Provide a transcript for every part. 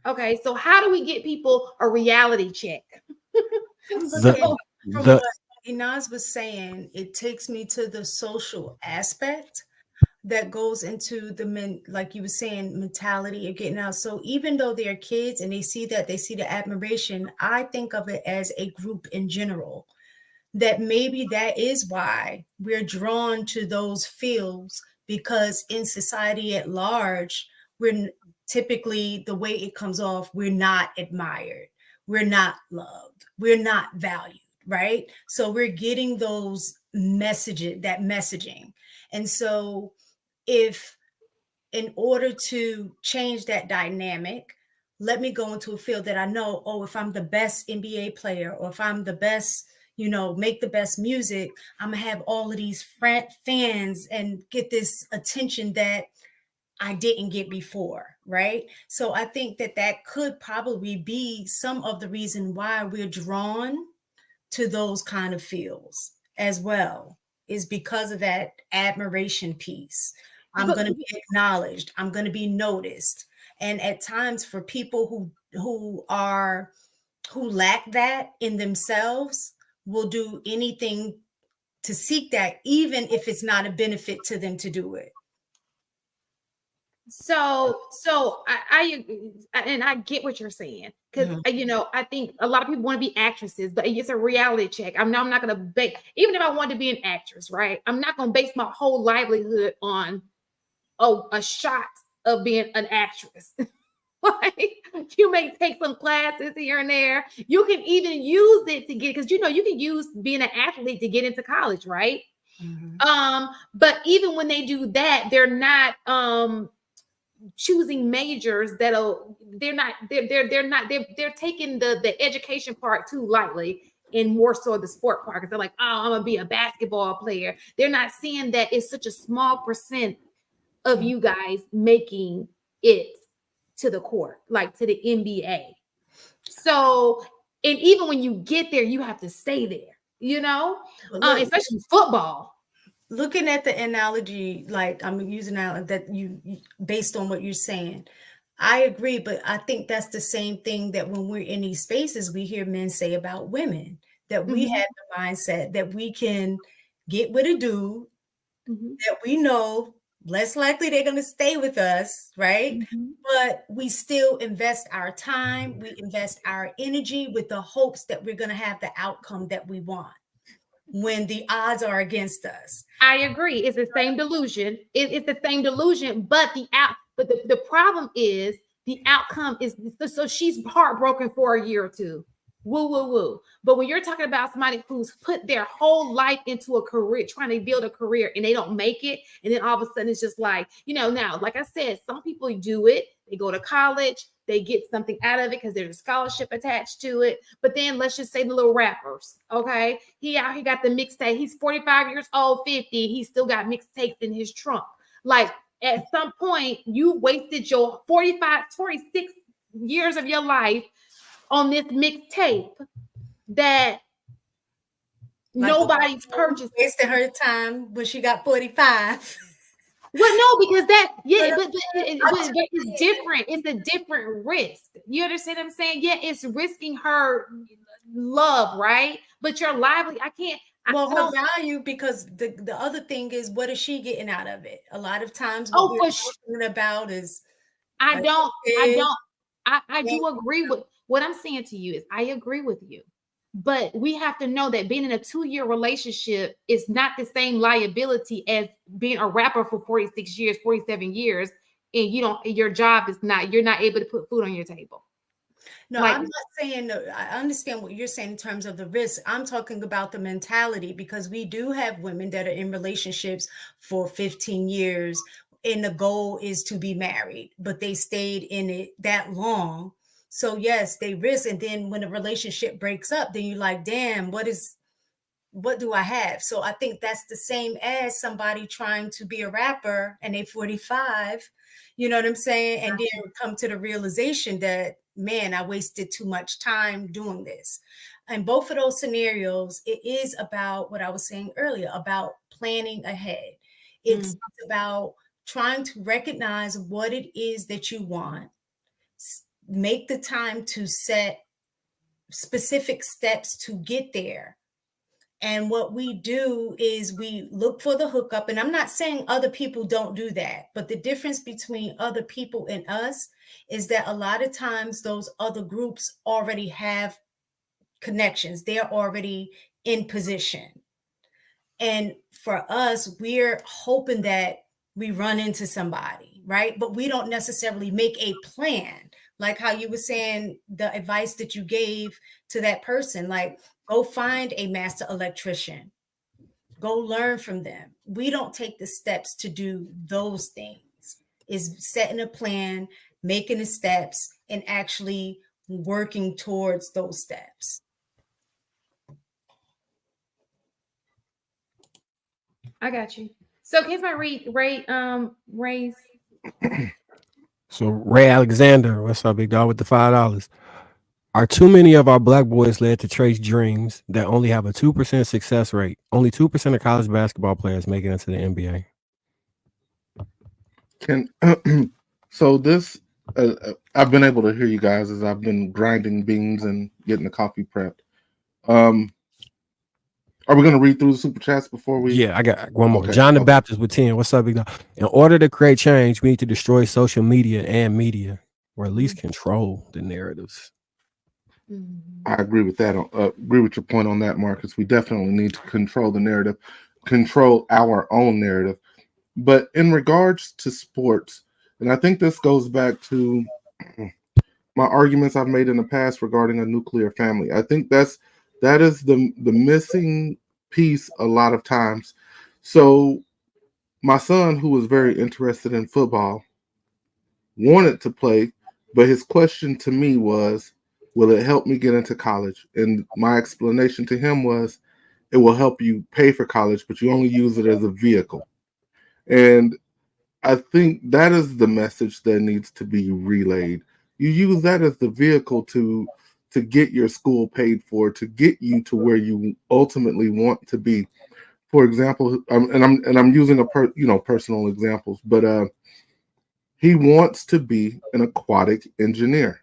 Okay, so how do we get people a reality check? I'm looking So from The what Inaz was saying, it takes me to the social aspect that goes into the men, like you were saying, mentality of getting out. So even though they're kids and they see that, they see the admiration, I think of it as a group in general. That maybe that is why we're drawn to those fields, because in society at large, typically, the way it comes off, we're not admired, we're not loved, we're not valued, right? So we're getting those messages, that messaging. And so if, in order to change that dynamic, let me go into a field that I know, oh, if I'm the best NBA player, or if I'm the best, make the best music, I'm gonna have all of these fans and get this attention that I didn't get before, right? So I think that that could probably be some of the reason why we're drawn to those kind of fields as well, is because of that admiration piece. I'm but going to be acknowledged, I'm going to be noticed. And at times, for people who lack that in themselves, will do anything to seek that, even if it's not a benefit to them to do it. And I get what you're saying, because Mhm. I think a lot of people want to be actresses, but it's a reality check. I'm not going to base, even if I want to be an actress, right? I'm not going to base my whole livelihood on a shot of being an actress. Like, you may take some classes here and there. You can even use it to get, because you can use being an athlete to get into college, right? Mhm. But even when they do that, they're not choosing majors that'll they're taking the education part too lightly, and more so the sport part, because they're like, oh, I'm gonna be a basketball player. They're not seeing that it's such a small percent of you guys making it to the court, like to the NBA. So, and even when you get there, you have to stay there, But look, especially football. looking at the analogy, like I'm using now that based on what you're saying, I agree, but I think that's the same thing that when we're in these spaces, we hear men say about women, that we Mhm, have the mindset that we can get with a dude mhm, that we know less likely they're going to stay with us, right? mhm. But we still invest our time, we invest our energy with the hopes that we're going to have the outcome that we want when the odds are against us. I agree. It's the same delusion. It's the same delusion, but the problem is the outcome is, so she's heartbroken for a year or two. Woo, woo, woo. But when you're talking about somebody who's put their whole life into a career, trying to build a career, and they don't make it, and then all of a sudden it's just like, now, like I said, some people do it. They go to college, they get something out of it because there's a scholarship attached to it. But then let's just say the little rappers, okay? He got the mixtape. He's 45 years old, 50. He still got mixtapes in his trunk. Like, at some point, you wasted your 45, 46 years of your life on this mixtape that Like the nobody's woman purchased. wasted her time when she got 45. Well, no, because that, But yeah, I'm but just it's different. It's a different risk. You understand what I'm saying? Yeah, it's risking her love, right? But your lively, I can't. well, I her don't. value, because the other thing is, what is she getting out of it? A lot of times, what Oh, we're for sure. talking about is, I like, don't. I okay, don't. I thank do agree with what I'm saying to you. Is I agree with you, but we have to know that being in a 2-year relationship is not the same liability as being a rapper for 46 years, 47 years, and you don't. Your job is not. You're not able to put food on your table. no, Like, I'm not saying that. I understand what you're saying in terms of the risk. I'm talking about the mentality, because we do have women that are in relationships for 15 years and the goal is to be married, but they stayed in it that long. So yes, they risk. And then when a relationship breaks up, then you're like, damn, what do I have? So I think that's the same as somebody trying to be a rapper and they 45, you know what I'm saying? And then come to the realization that, man, I wasted too much time doing this. In both of those scenarios, it is about what I was saying earlier about planning ahead. It's mm, about trying to recognize what it is that you want, make the time to set specific steps to get there. And what we do is we look for the hookup. And I'm not saying other people don't do that, but the difference between other people and us is that a lot of times those other groups already have connections, they're already in position. And for us, we're hoping that we run into somebody, right? But we don't necessarily make a plan. Like how you were saying, the advice that you gave to that person, like go find a master electrician, go learn from them. We don't take the steps to do those things. Is setting a plan, making the steps, and actually working towards those steps. I got you. So can somebody raise? So Ray Alexander, what's up, big dog, with the $5? Are too many of our black boys led to chase dreams that only have a 2% success rate? Only 2% of college basketball players make it into the NBA. So this, I've been able to hear you guys as I've been grinding beans and getting the coffee prepped. Are we going to read through the super chats before we? Yeah, I got one more. Okay, John the okay. Baptist with 10. What's up, big dog? In order to create change, we need to destroy social media and media, or at least control the narratives. I agree with that. Agree with your point on that, Marcus. We definitely need to control the narrative, control our own narrative. But in regards to sports, and I think this goes back to my arguments I've made in the past regarding a nuclear family. I think that is the missing piece a lot of times. So my son, who was very interested in football, wanted to play, but his question to me was, will it help me get into college? And my explanation to him was, it will help you pay for college, but you only use it as a vehicle. And I think that is the message that needs to be relayed. You use that as the vehicle to get your school paid for, to get you to where you ultimately want to be. For example, I'm using personal examples, but he wants to be an aquatic engineer,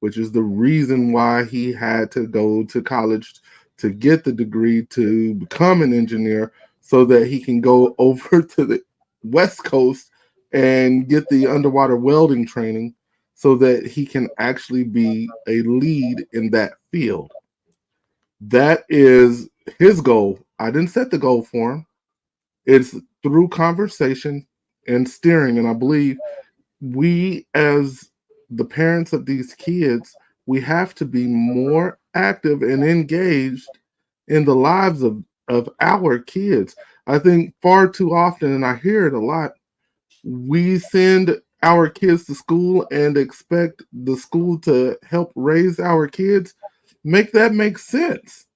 which is the reason why he had to go to college to get the degree to become an engineer, so that he can go over to the West Coast and get the underwater welding training so that he can actually be a lead in that field. That is his goal. I didn't set the goal for him. It's through conversation and steering. And I believe we, as the parents of these kids, we have to be more active and engaged in the lives of our kids. I think far too often, and I hear it a lot, we send our kids to school and expect the school to help raise our kids. Make that make sense.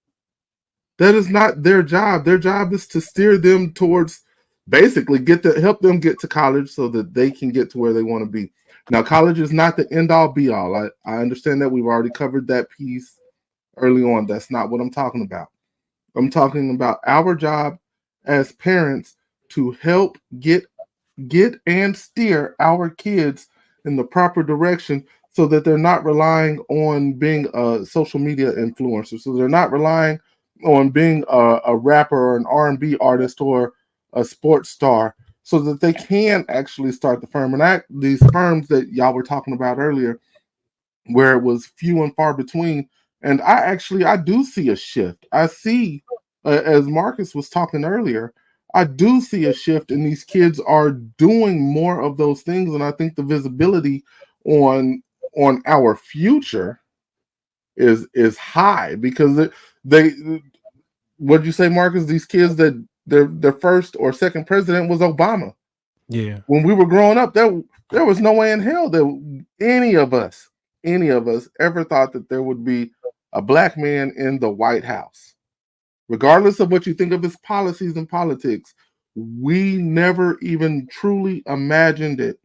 That is not their job. Their job is to steer them towards, basically help them get to college so that they can get to where they want to be. Now, college is not the end all be all. I understand that. We've already covered that piece early on. That's not what I'm talking about. I'm talking about our job as parents to help get and steer our kids in the proper direction, so that they're not relying on being a social media influencer. So they're not relying on being a rapper or an R&B artist or a sports star, so that they can actually start the firm. And these firms that y'all were talking about earlier, where it was few and far between. And I do see a shift. I see, as Marcus was talking earlier, I do see a shift, and these kids are doing more of those things. And I think the visibility on our future is high, because they what'd you say, Marcus? These kids, that their first or second president was Obama. Yeah. When we were growing up, there was no way in hell that any of us ever thought that there would be a black man in the White House. Regardless of what you think of his policies and politics, we never even truly imagined it,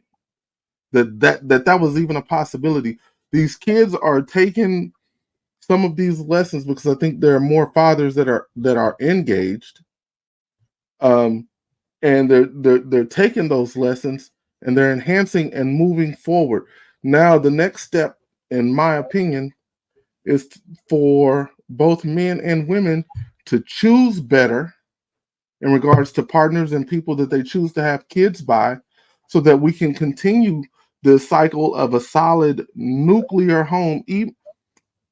that was even a possibility. These kids are taking some of these lessons because I think there are more fathers that are engaged, and they're taking those lessons and they're enhancing and moving forward. Now the next step in my opinion, is for both men and women to choose better in regards to partners and people that they choose to have kids by, so that we can continue the cycle of a solid nuclear home. Even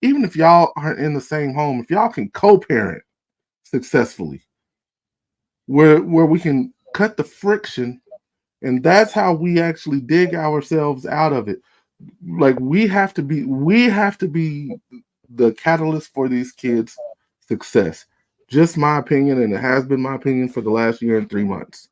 if y'all aren't in the same home, if y'all can co-parent successfully, where we can cut the friction, and that's how we actually dig ourselves out of it. Like we have to be the catalyst for these kids' success. Just my opinion, and it has been my opinion for the last year and 3 months.